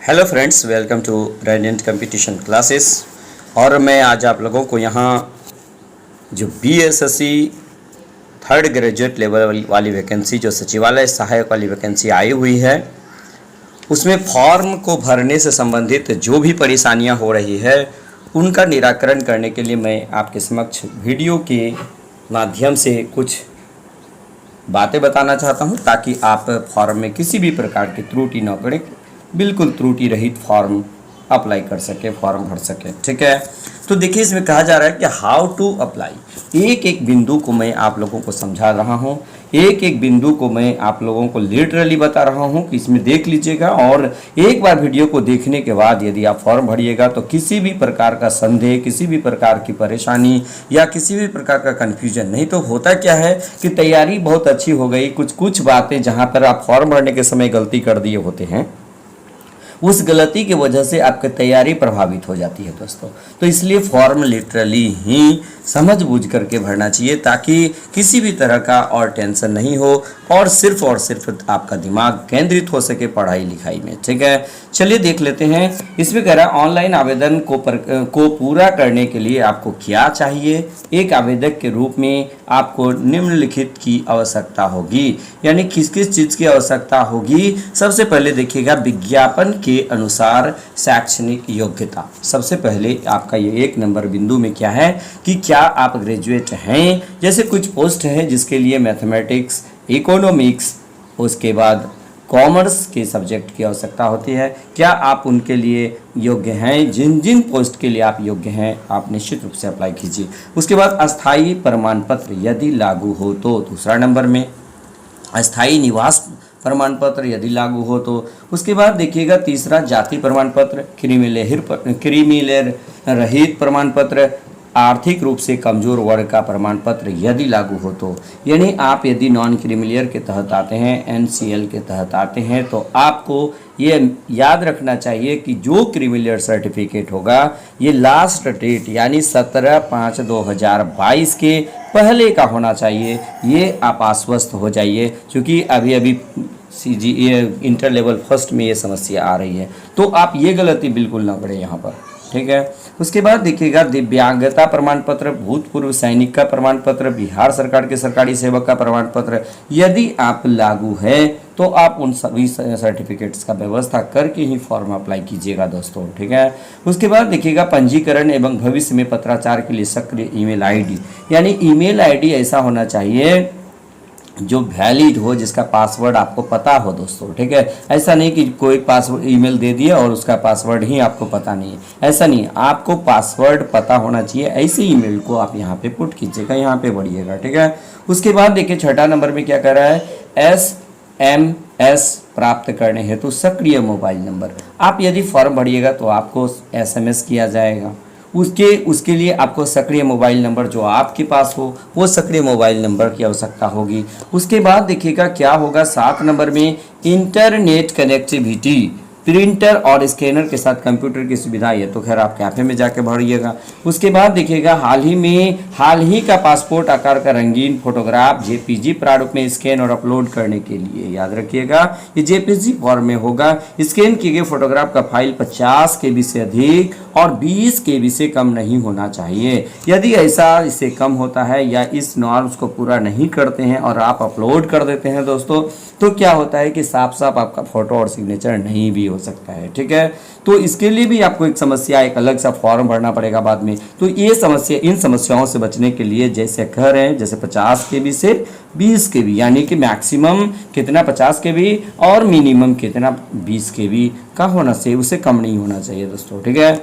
Hello friends, welcome to radiant competition classes. और मैं आज आप लोगों को यहाँ जो बीएसएससी थर्ड ग्रेजुएट लेवल वाली वैकेंसी, जो सचिवालय सहायक वाली वैकेंसी आई हुई है, उसमें फॉर्म को भरने से संबंधित जो भी परेशानियाँ हो रही है उनका निराकरण करने के लिए मैं आपके समक्ष वीडियो के माध्यम से कुछ बातें बताना चाहता हूं, ताकि आप फॉर्म में किसी भी प्रकार की त्रुटि न करें, बिल्कुल त्रुटि रहित फॉर्म अप्लाई कर सके, फॉर्म भर सके। ठीक है, तो देखिए इसमें कहा जा रहा है कि हाउ टू अप्लाई। एक एक बिंदु को मैं आप लोगों को समझा रहा हूं, एक एक बिंदु को मैं आप लोगों को लिटरली बता रहा हूं कि इसमें देख लीजिएगा। और एक बार वीडियो को देखने के बाद यदि आप फॉर्म भरिएगा तो किसी भी प्रकार का संदेह, किसी भी प्रकार की परेशानी या किसी भी प्रकार का कन्फ्यूजन नहीं। तो होता क्या है कि तैयारी बहुत अच्छी हो गई, कुछ कुछ बातें जहां पर आप फॉर्म भरने के समय गलती कर दिए होते हैं, उस गलती की वजह से आपकी तैयारी प्रभावित हो जाती है दोस्तों। तो इसलिए फॉर्म लिटरली ही समझ बूझ करके भरना चाहिए, ताकि किसी भी तरह का और टेंशन नहीं हो और सिर्फ आपका दिमाग केंद्रित हो सके पढ़ाई लिखाई में। ठीक है, चलिए देख लेते हैं। इसमें कह रहा है ऑनलाइन आवेदन को पूरा करने के लिए आपको क्या चाहिए। एक आवेदक के रूप में आपको निम्नलिखित की आवश्यकता होगी, यानी किस किस चीज़ की आवश्यकता होगी। सबसे पहले देखिएगा, विज्ञापन के अनुसार शैक्षणिक योग्यता। सबसे पहले आपका ये 1 नंबर बिंदु में क्या है कि क्या आप ग्रेजुएट हैं। जैसे कुछ पोस्ट है जिसके लिए मैथमेटिक्स, इकोनॉमिक्स, उसके बाद कॉमर्स के सब्जेक्ट की आवश्यकता होती है, क्या आप उनके लिए योग्य हैं। जिन जिन पोस्ट के लिए आप योग्य हैं आप निश्चित रूप से अप्लाई कीजिए। उसके बाद अस्थायी प्रमाण पत्र यदि लागू हो तो दूसरा नंबर में, अस्थायी निवास प्रमाण पत्र यदि लागू हो तो। उसके बाद देखिएगा तीसरा, जाति प्रमाण पत्र, क्रीमीलेयर रहित प्रमाण पत्र, आर्थिक रूप से कमजोर वर्ग का प्रमाण पत्र यदि लागू हो तो। यानी आप यदि नॉन क्रीमिलियर के तहत आते हैं, एनसीएल के तहत आते हैं, तो आपको ये याद रखना चाहिए कि जो क्रीमिलियर सर्टिफिकेट होगा ये लास्ट डेट यानी 17/5/2022 के पहले का होना चाहिए। ये आप आश्वस्त हो जाइए, क्योंकि अभी अभी इंटर लेवल फर्स्ट में ये समस्या आ रही है। तो आप ये गलती बिल्कुल ना करें यहाँ पर। ठीक है, उसके बाद देखिएगा दिव्यांगता प्रमाण पत्र, भूतपूर्व सैनिक का प्रमाण पत्र, बिहार सरकार के सरकारी सेवक का प्रमाण पत्र यदि आप लागू है तो आप उन सभी सर्टिफिकेट्स का व्यवस्था करके ही फॉर्म अप्लाई कीजिएगा दोस्तों। ठीक है, उसके बाद देखिएगा पंजीकरण एवं भविष्य में पत्राचार के लिए सक्रिय ईमेल आईडी, यानी ईमेल आईडी ऐसा होना चाहिए जो वैलिड हो, जिसका पासवर्ड आपको पता हो दोस्तों। ठीक है, ऐसा नहीं कि कोई पासवर्ड ईमेल दे दिया और उसका पासवर्ड ही आपको पता नहीं है, ऐसा नहीं, आपको पासवर्ड पता होना चाहिए। ऐसे ईमेल को आप यहाँ पे पुट कीजिएगा, यहाँ पे बढ़िएगा। ठीक है, उसके बाद देखिए छठा नंबर में क्या कर रहा है, SMS प्राप्त करने हेतु सक्रिय मोबाइल नंबर। आप यदि फॉर्म भरिएगा तो आपको SMS किया जाएगा, उसके लिए आपको सक्रिय मोबाइल नंबर जो आपके पास हो वो सक्रिय मोबाइल नंबर की आवश्यकता होगी। उसके बाद देखिएगा क्या होगा, 7 नंबर में इंटरनेट कनेक्टिविटी, प्रिंटर और स्कैनर के साथ कंप्यूटर की सुविधा। ये तो खैर आप कैफे में जाके भरिएगा। उसके बाद देखिएगा हाल ही का पासपोर्ट आकार का रंगीन फोटोग्राफ JPG प्रारूप में स्कैन और अपलोड करने के लिए, याद रखिएगा ये JPG फॉर्म में होगा। स्कैन किए गए फोटोग्राफ का फाइल 50 KB से अधिक और 20 KB से कम नहीं होना चाहिए। यदि ऐसा इससे कम होता है या इस नॉर्म्स को पूरा नहीं करते हैं और आप अपलोड कर देते हैं दोस्तों, तो क्या होता है कि साफ साफ आपका फोटो और सिग्नेचर नहीं भी हो सकता है। ठीक है, तो इसके लिए भी आपको एक अलग सा फॉर्म भरना पड़ेगा बाद में। तो इन समस्याओं से बचने के लिए जैसे कह रहे हैं, जैसे 50 KB से 20 KB, यानी कि मैक्सिमम कितना 50 KB और मिनिमम कितना 20 KB का होना चाहिए, उससे कम नहीं होना चाहिए दोस्तों। ठीक है,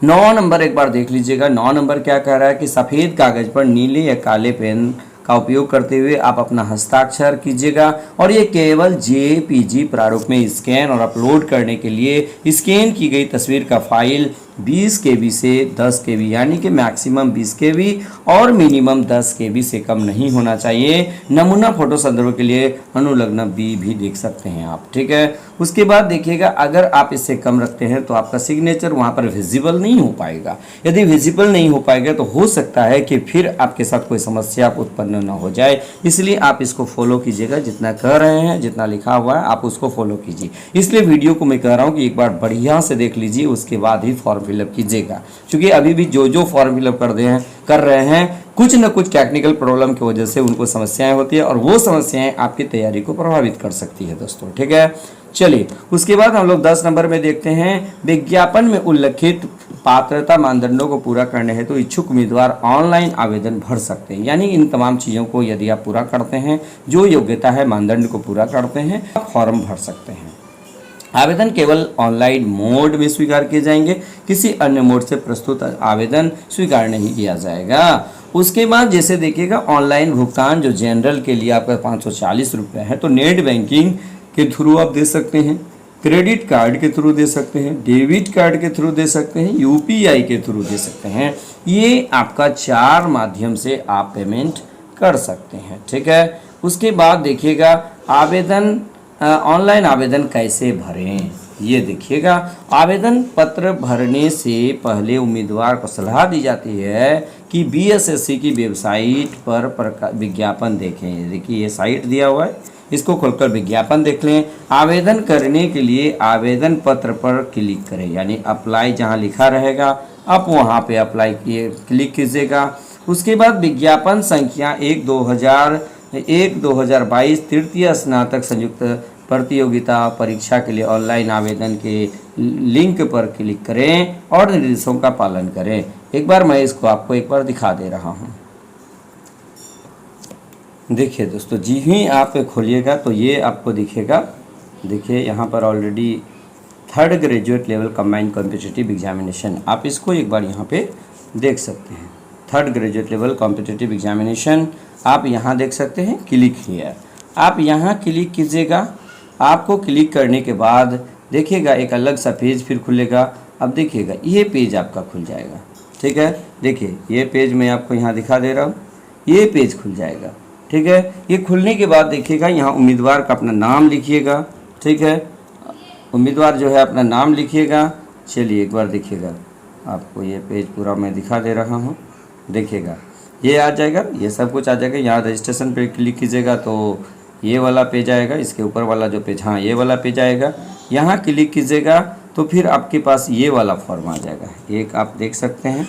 9 नंबर एक बार देख लीजिएगा। 9 नंबर क्या कह रहा है कि सफ़ेद कागज पर नीले या काले पेन का उपयोग करते हुए आप अपना हस्ताक्षर कीजिएगा, और ये केवल JPG प्रारूप में स्कैन और अपलोड करने के लिए स्कैन की गई तस्वीर का फाइल 20 केबी से 10 केबी, यानी कि मैक्सिमम 20 केबी और मिनिमम 10 केबी से कम नहीं होना चाहिए। नमूना फोटो संदर्भ के लिए अनुलग्न बी भी देख सकते हैं आप, ठीक है। उसके बाद देखिएगा, अगर आप इससे कम रखते हैं तो आपका सिग्नेचर वहाँ पर विजिबल नहीं हो पाएगा। यदि विजिबल नहीं हो पाएगा तो हो सकता है कि फिर आपके साथ कोई समस्या उत्पन्न न हो जाए, इसलिए आप इसको फॉलो कीजिएगा। जितना कह रहे हैं, जितना लिखा हुआ है, आप उसको फॉलो कीजिए। इसलिए वीडियो को मैं कह रहा हूँ कि एक बार बढ़िया से देख लीजिए, उसके बाद ही फॉर्म फिलअप कीजिएगा, क्योंकि अभी भी जो फॉर्म फिलअप कर रहे हैं कुछ न कुछ टेक्निकल प्रॉब्लम की वजह से उनको समस्याएं होती है, और वो समस्याएं आपकी तैयारी को प्रभावित कर सकती है दोस्तों, ठीक है। चलिए, उसके बाद हम लोग 10 नंबर में देखते हैं, विज्ञापन में उल्लिखित पात्रता मानदंडों को पूरा करने हेतु तो इच्छुक उम्मीदवार ऑनलाइन आवेदन भर सकते हैं। यानी इन तमाम चीज़ों को यदि आप पूरा करते हैं, जो योग्यता है मानदंड को पूरा करते हैं, आप फॉर्म भर सकते हैं। आवेदन केवल ऑनलाइन मोड में स्वीकार किए जाएंगे, किसी अन्य मोड से प्रस्तुत आवेदन स्वीकार नहीं किया जाएगा। उसके बाद जैसे देखिएगा, ऑनलाइन भुगतान जो जनरल के लिए आपका 540 रुपये है, तो नेट बैंकिंग के थ्रू आप दे सकते हैं, क्रेडिट कार्ड के थ्रू दे सकते हैं, डेबिट कार्ड के थ्रू दे सकते हैं, यूपीआई के थ्रू दे सकते हैं। ये आपका 4 माध्यम से आप पेमेंट कर सकते हैं, ठीक है। उसके बाद देखिएगा, आवेदन ऑनलाइन आवेदन कैसे भरें, ये देखिएगा। आवेदन पत्र भरने से पहले उम्मीदवार को सलाह दी जाती है कि बीएसएससी की वेबसाइट पर विज्ञापन देखें। देखिए, ये साइट दिया हुआ है, इसको खोलकर विज्ञापन देख लें। आवेदन करने के लिए आवेदन पत्र पर क्लिक करें, यानी अप्लाई जहां लिखा रहेगा आप वहां पे अप्लाई क्लिक कीजिएगा। उसके बाद विज्ञापन संख्या 1/2022 तृतीय स्नातक संयुक्त प्रतियोगिता परीक्षा के लिए ऑनलाइन आवेदन के लिंक पर क्लिक करें और निर्देशों का पालन करें। एक बार मैं इसको आपको एक बार दिखा दे रहा हूं। देखिए दोस्तों, जी ही आप खोलिएगा तो ये आपको दिखेगा। देखिए, यहाँ पर already 3rd graduate level combined competitive examination, आप इसको एक बार यहाँ पे देख सकते हैं। 3rd graduate level competitive examination आप यहाँ देख सकते हैं, क्लिक हियर। आप यहाँ क्लिक कीजिएगा। आपको क्लिक करने के बाद देखिएगा एक अलग सा पेज फिर खुलेगा। अब देखिएगा, ये पेज आपका खुल जाएगा, ठीक है। देखिए, ये पेज मैं आपको यहाँ दिखा दे रहा हूँ, ये पेज खुल जाएगा, ठीक है। ये खुलने के बाद देखिएगा, यहाँ उम्मीदवार का अपना नाम लिखिएगा, ठीक है। उम्मीदवार जो है अपना नाम लिखिएगा। चलिए, एक बार देखिएगा, आपको ये पेज पूरा मैं दिखा दे रहा हूँ। देखिएगा, ये आ जाएगा, ये सब कुछ आ जाएगा। यहाँ रजिस्ट्रेशन पे क्लिक कीजिएगा तो ये वाला पेज आएगा, इसके ऊपर वाला जो पेज, हाँ, ये वाला पेज आएगा। यहाँ क्लिक कीजिएगा तो फिर आपके पास ये वाला फॉर्म आ जाएगा, एक आप देख सकते हैं,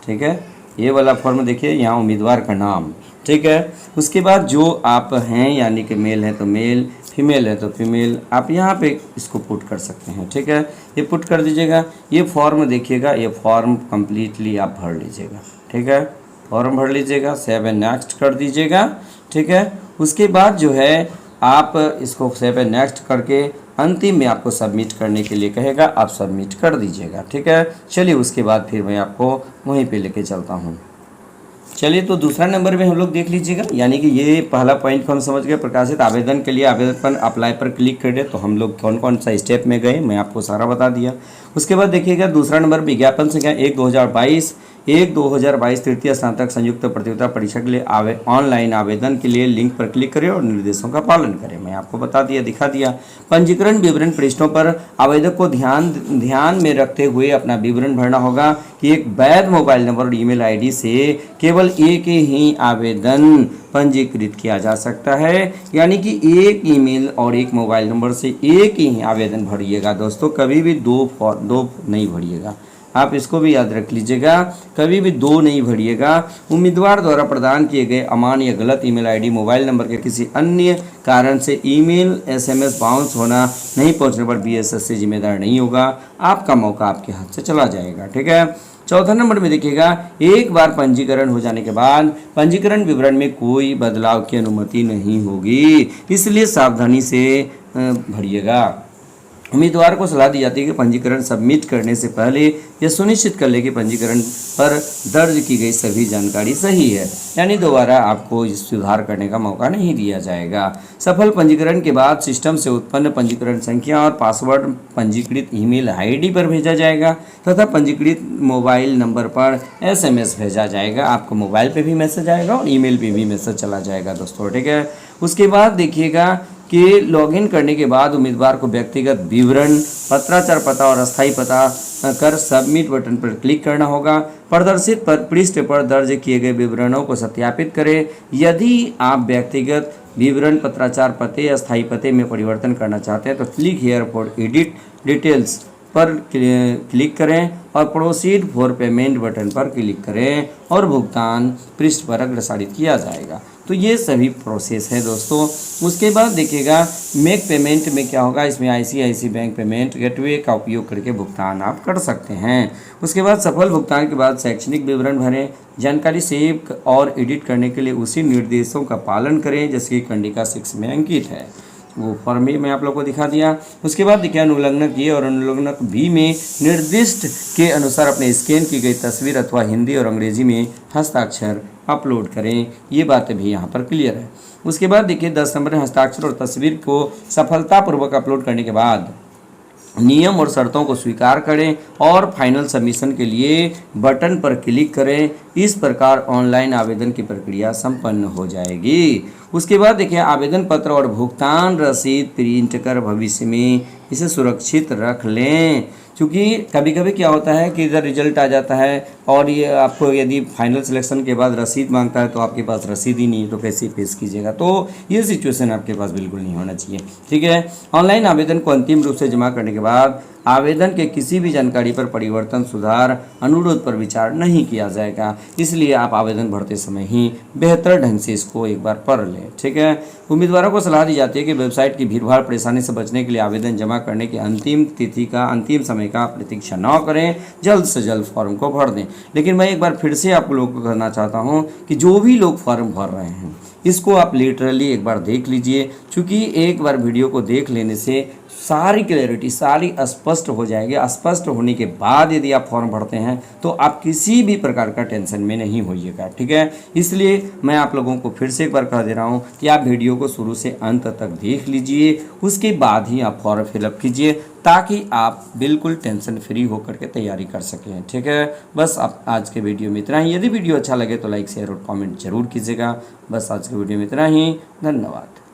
ठीक है। ये वाला फॉर्म देखिए, यहाँ उम्मीदवार का नाम, ठीक है। उसके बाद जो आप हैं, यानी कि मेल है तो मेल, फीमेल है तो फीमेल, आप यहाँ पे इसको पुट कर सकते हैं, ठीक है। ये पुट कर दीजिएगा। ये फॉर्म देखिएगा, ये फॉर्म कम्प्लीटली आप भर लीजिएगा, ठीक है। फॉर्म भर लीजिएगा, सेव एंड नेक्स्ट कर दीजिएगा, ठीक है। उसके बाद जो है आप इसको सेव एंड नेक्स्ट करके अंतिम में आपको सबमिट करने के लिए कहेगा, आप सबमिट कर दीजिएगा, ठीक है। चलिए, उसके बाद फिर मैं आपको वहीं पे लेके चलता हूँ। चलिए, तो दूसरा नंबर में हम लोग देख लीजिएगा, यानी कि ये पहला पॉइंट को हम समझ गए। प्रकाशित आवेदन के लिए आवेदन पर अप्लाई पर क्लिक कर दे तो हम लोग कौन कौन सा स्टेप में गए, मैं आपको सारा बता दिया। उसके बाद देखिएगा, दूसरा नंबर विज्ञापन संख्या 1/2022 तृतीय स्नातक संयुक्त प्रतियोगिता परीक्षा के लिए ऑनलाइन आवेदन के लिए लिंक पर क्लिक करें और निर्देशों का पालन करें, मैं आपको बता दिया, दिखा दिया। पंजीकरण विवरण पृष्ठों पर आवेदक को ध्यान में रखते हुए अपना विवरण भरना होगा कि एक वैध मोबाइल नंबर और ईमेल आईडी से केवल एक ही आवेदन पंजीकृत किया जा सकता है, यानी कि एक ईमेल और एक मोबाइल नंबर से एक ही आवेदन भरिएगा दोस्तों, कभी भी दो नहीं भरिएगा। आप इसको भी याद रख लीजिएगा, कभी भी 2 नहीं भरिएगा। उम्मीदवार द्वारा प्रदान किए गए अमान्य या गलत ईमेल आईडी, मोबाइल नंबर के किसी अन्य कारण से ईमेल एसएमएस बाउंस होना नहीं पहुंचने पर बीएसएससी जिम्मेदार नहीं होगा, आपका मौका आपके हाथ से चला जाएगा, ठीक है। चौथा नंबर में देखिएगा, एक बार पंजीकरण हो जाने के बाद पंजीकरण विवरण में कोई बदलाव की अनुमति नहीं होगी, इसलिए सावधानी से भरिएगा। उम्मीदवार को सलाह दी जाती है कि पंजीकरण सबमिट करने से पहले यह सुनिश्चित कर ले कि पंजीकरण पर दर्ज की गई सभी जानकारी सही है, यानी दोबारा आपको सुधार करने का मौका नहीं दिया जाएगा। सफल पंजीकरण के बाद सिस्टम से उत्पन्न पंजीकरण संख्या और पासवर्ड पंजीकृत ईमेल आईडी पर भेजा जाएगा तथा पंजीकृत मोबाइल नंबर पर SMS भेजा जाएगा। आपको मोबाइल पे भी मैसेज आएगा और ईमेल पे भी मैसेज चला जाएगा दोस्तों, ठीक है। उसके बाद देखिएगा कि लॉगिन करने के बाद उम्मीदवार को व्यक्तिगत विवरण, पत्राचार पता और अस्थायी पता कर सबमिट बटन पर क्लिक करना होगा। प्रदर्शित पृष्ठ पर दर्ज किए गए विवरणों को सत्यापित करें। यदि आप व्यक्तिगत विवरण, पत्राचार पते, अस्थायी पते में परिवर्तन करना चाहते हैं तो click here for edit details पर क्लिक करें और प्रोसीड फॉर पेमेंट बटन पर क्लिक करें और भुगतान पृष्ठ पर अग्रसारित किया जाएगा। तो ये सभी प्रोसेस है दोस्तों। उसके बाद देखिएगा मेक पेमेंट में क्या होगा, इसमें ICICI बैंक पेमेंट गेटवे का उपयोग करके भुगतान आप कर सकते हैं। उसके बाद सफल भुगतान के बाद शैक्षणिक विवरण भरें। जानकारी सेव और एडिट करने के लिए उसी निर्देशों का पालन करें जैसे कि कंडिका 6 में अंकित है, वो फॉर्म भी मैं आप लोग को दिखा दिया। उसके बाद देखिए अनुलग्नक ए और अनुलग्नक बी में निर्दिष्ट के अनुसार अपने स्कैन की गई तस्वीर अथवा हिंदी और अंग्रेजी में हस्ताक्षर अपलोड करें। ये बातें भी यहाँ पर क्लियर है। उसके बाद देखिए 10 नंबर में हस्ताक्षर और तस्वीर को सफलतापूर्वक अपलोड करने के बाद नियम और शर्तों को स्वीकार करें और फाइनल सबमिशन के लिए बटन पर क्लिक करें। इस प्रकार ऑनलाइन आवेदन की प्रक्रिया संपन्न हो जाएगी। उसके बाद देखिए आवेदन पत्र और भुगतान रसीद प्रिंट कर भविष्य में इसे सुरक्षित रख लें, क्योंकि कभी कभी क्या होता है कि इधर रिजल्ट आ जाता है और ये आपको यदि फाइनल सिलेक्शन के बाद रसीद मांगता है तो आपके पास रसीद ही नहीं है तो कैसे पेश कीजिएगा। तो ये सिचुएशन आपके पास बिल्कुल नहीं होना चाहिए, ठीक है। ऑनलाइन आवेदन को अंतिम रूप से जमा करने के बाद आवेदन के किसी भी जानकारी पर परिवर्तन, सुधार, अनुरोध पर विचार नहीं किया जाएगा। इसलिए आप आवेदन भरते समय ही बेहतर ढंग से इसको एक बार पढ़ लें, ठीक है। उम्मीदवारों को सलाह दी जाती है कि वेबसाइट की भीड़भाड़ परेशानी से बचने के लिए आवेदन जमा करने की अंतिम समय का प्रतीक्षा न करें, जल्द से जल्द फॉर्म को भर दें। लेकिन मैं एक बार फिर से आप लोगों को कहना चाहता हूं कि जो भी लोग फॉर्म भर रहे हैं इसको आप लिटरली एक बार देख लीजिए, क्योंकि एक बार वीडियो को देख लेने से सारी क्लैरिटी सारी स्पष्ट हो जाएगी। स्पष्ट होने के बाद यदि आप फॉर्म भरते हैं तो आप किसी भी प्रकार का टेंशन में नहीं होइएगा, ठीक है। इसलिए मैं आप लोगों को फिर से एक बार कह दे रहा हूं कि आप वीडियो को शुरू से अंत तक देख लीजिए, उसके बाद ही आप फॉर्म फिलअप कीजिए ताकि आप बिल्कुल टेंशन फ्री होकर के तैयारी कर सकें, ठीक है। बस आप आज के वीडियो में इतना ही। यदि वीडियो अच्छा लगे तो लाइक, शेयर और कमेंट जरूर कीजिएगा। बस आज के वीडियो में इतना ही। धन्यवाद।